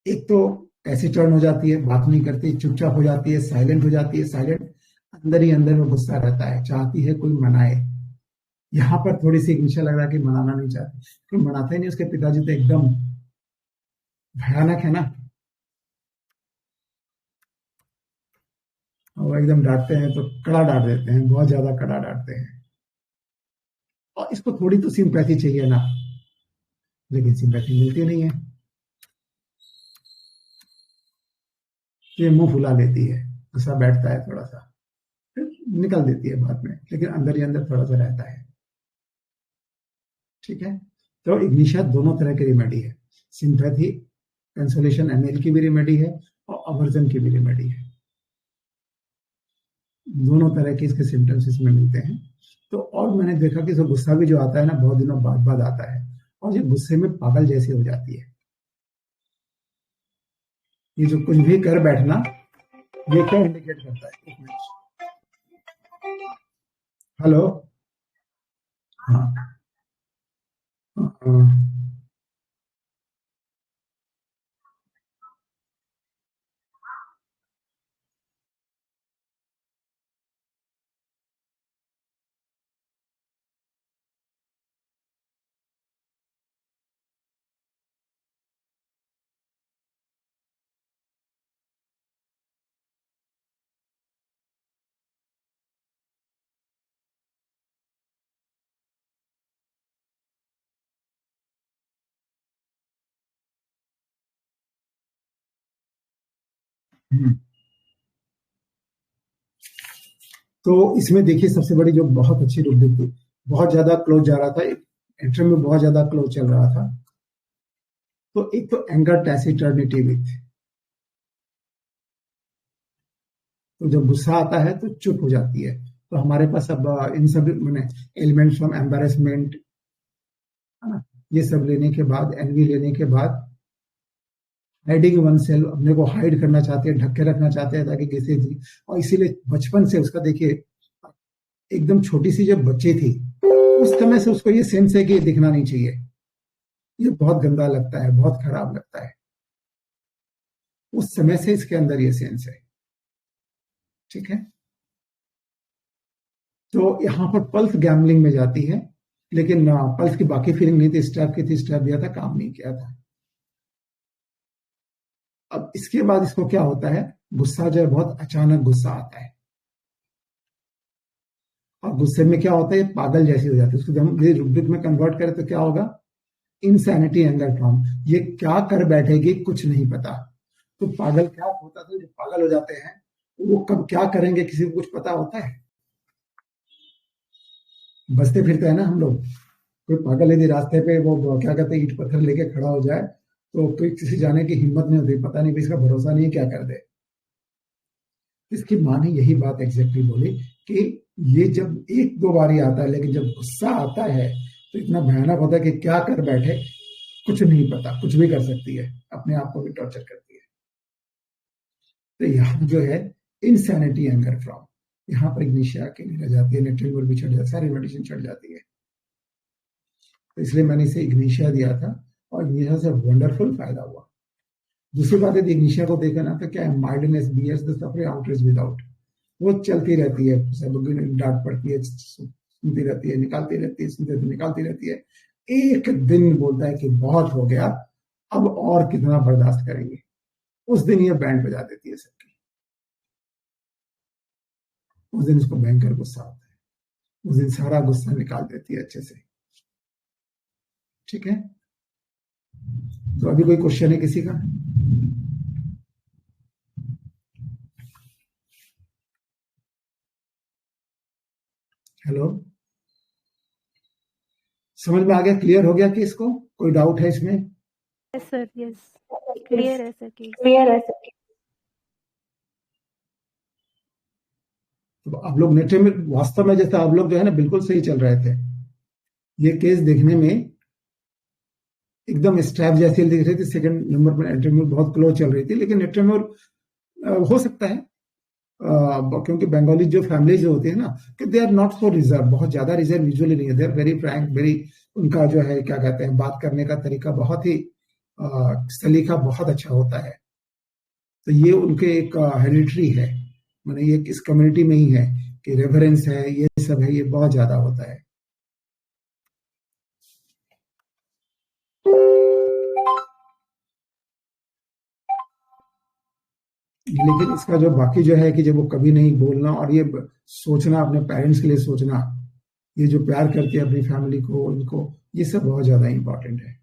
Speaker 1: एक तो ऐसी टर्न हो जाती है, बात नहीं करती, चुपचाप हो जाती है, साइलेंट हो जाती है, साइलेंट, अंदर ही अंदर में गुस्सा रहता है, चाहती है कोई मनाए। यहाँ पर थोड़ी सी निशा लग रहा है कि मनाना नहीं चाहती, कोई मनाता ही नहीं। उसके पिताजी तो एकदम भयानक है ना, वो एकदम डांटते हैं तो कड़ा डांट देते हैं, बहुत ज्यादा कड़ा डांटते हैं। और इसको थोड़ी तो सिंपैथी चाहिए ना, लेकिन सिंपैथी मिलती नहीं है, ये मुंह फुला लेती है, गुस्सा बैठता है थोड़ा सा, फिर निकल देती है बाद में, लेकिन अंदर ही अंदर थोड़ा सा रहता है। ठीक है, तो इग्निशा दोनों तरह की रेमेडी है, सिंपैथी कंसोलेशन एनएल की भी रेमेडी है, और अवर्जन की भी रेमेडी है। दोनों तरह के इसके सिम्टम्स इसमें मिलते हैं। तो और मैंने देखा कि जो गुस्सा भी जो आता है ना, बहुत दिनों बाद बाद आता है, और ये गुस्से में पागल जैसी हो जाती है। ये जो कुछ भी कर बैठना, ये क्या इंडिकेट करता है? एक मिनट, हेलो, हाँ, हाँ, तो इसमें देखिए सबसे बड़ी जो बहुत अच्छी रुक थी, बहुत ज्यादा क्लोज जा रहा था, एंट्री में बहुत ज्यादा क्लोज चल रहा था। तो एक तो एंगर टैसिटर्निटी विथ, तो जब गुस्सा आता है तो चुप हो जाती है। तो हमारे पास अब इन सब मैंने एलिमेंट्स फ्रॉम एम्बेरसमेंट, है ना, ये सब लेने के बाद, एनवी लेने के बाद, हाइडिंग वन सेल्फ, अपने को हाइड करना चाहते हैं, ढक के रखना चाहते हैं ताकि किसी थी। और इसीलिए बचपन से उसका देखिए, एकदम छोटी सी जब बच्ची थी उस समय से उसको ये सेंस है कि ये दिखना नहीं चाहिए, ये बहुत गंदा लगता है, बहुत खराब लगता है। उस समय से इसके अंदर ये सेंस है, ठीक है। तो यहां पर पल्स गैम्बलिंग में जाती है, लेकिन पल्स की बाकी फीलिंग नहीं थी, स्टेप की थी, स्टेप दिया था, काम नहीं किया था। अब इसके बाद इसको क्या होता है, गुस्सा जो है बहुत अचानक गुस्सा आता है, और गुस्से में क्या होता है, पागल जैसी हो जाती है। उसको जब हम रुब्रिक में कन्वर्ट करें तो क्या होगा, इनसैनिटी एंगर फॉर्म, ये क्या कर बैठेगी कुछ नहीं पता। तो पागल क्या होता था, जो पागल हो जाते हैं वो कब क्या करेंगे किसी को कुछ पता होता है। बचते फिरते हैं ना हम लोग, कोई पागल यदि रास्ते पे वो क्या कहते हैं ईंट पत्थर लेके खड़ा हो जाए तो कोई किसी जाने की हिम्मत नहीं होती, पता नहीं इसका भरोसा नहीं है क्या कर दे। इसकी माँ ने यही बात एग्जैक्टली बोली कि ये जब एक दो बारी आता है, लेकिन जब गुस्सा आता है तो इतना भयानक होता है कि क्या कर बैठे कुछ नहीं पता, कुछ भी कर सकती है, अपने आप को भी टॉर्चर करती है। तो यहाँ जो है इनसैनिटी एंगर फ्रॉम, यहाँ पर इग्निशिया अकेली रह जाती है, नेट्रिमोर भी चढ़ जाती है, सारी मेडिसिन चढ़ जाती है। तो इसलिए मैंने इसे इग्निशिया दिया था और इग्निशिया से वंडरफुल फायदा हुआ। दूसरी बात है, इग्निशिया को देखा ना तो क्या है, mildness, BS, the suffering outrage without, वो चलती रहती है, सब डांट पड़ती है, सुनती रहती है, निकालती रहती है, सुनती रहती है, निकालती रहती है। एक दिन बोलता है कि बहुत हो गया, अब और कितना बर्दाश्त करेंगे, उस दिन ये बैंड बजा देती है सबकी। उस दिन उसको भयंकर गुस्सा आता है, उस दिन सारा गुस्सा निकाल देती है अच्छे से, ठीक है। तो अभी कोई क्वेश्चन है किसी का? हेलो, समझ में आ गया, क्लियर हो गया कि इसको कोई डाउट है इसमें?
Speaker 9: यस सर, यस क्लियर है सर,
Speaker 10: क्लियर है सर।
Speaker 1: तो आप लोग नेटे में वास्तव में जैसे आप लोग जो है ना बिल्कुल सही चल रहे थे। ये केस देखने में एकदम स्ट्रैप जैसी दिख रही थी, सेकंड नंबर पर नेट्रेमोर बहुत क्लोज चल रही थी, लेकिन नेट्रेमोर हो सकता है क्योंकि बंगाली जो फैमिली जो होती है ना, कि they are not so reserve, बहुत ज्यादा रिजर्व यूजुअली नहीं है, they are very frank, very, उनका जो है क्या कहते हैं बात करने का तरीका बहुत ही सलीका बहुत अच्छा होता है। तो ये उनके एक हेरिडिटरी है, माने ये इस कम्युनिटी में ही है कि रेफरेंस है, ये सब है, ये बहुत ज्यादा होता है। लेकिन इसका जो बाकी जो है कि जब वो कभी नहीं बोलना और ये सोचना, अपने पेरेंट्स के लिए सोचना, ये जो प्यार करती है अपनी फैमिली को, इनको, ये सब बहुत ज्यादा इंपॉर्टेंट है।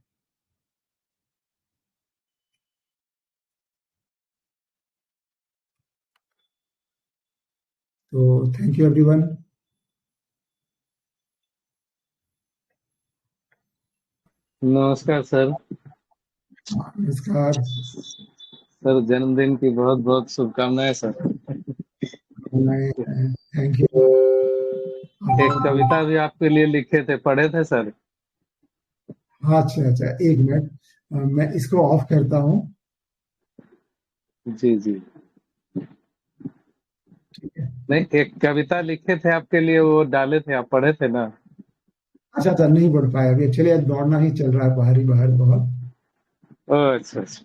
Speaker 1: तो थैंक यू एवरीवन।
Speaker 11: नमस्कार सर।
Speaker 1: नमस्कार
Speaker 11: सर, जन्मदिन की बहुत बहुत शुभकामनाएं सर।
Speaker 1: Thank you.
Speaker 11: एक कविता भी आपके लिए लिखे थे, पढ़े थे सर?
Speaker 1: हाँ, अच्छा, एक मिनट, मैं इसको ऑफ करता हूँ।
Speaker 11: जी जी, नहीं, एक कविता लिखे थे आपके लिए, वो डाले थे, आप पढ़े थे ना?
Speaker 1: अच्छा, नहीं पढ़ पाया अभी, एक्चुअली आज दौड़ना ही चल रहा है बाहर बहुत।
Speaker 11: अच्छा अच्छा।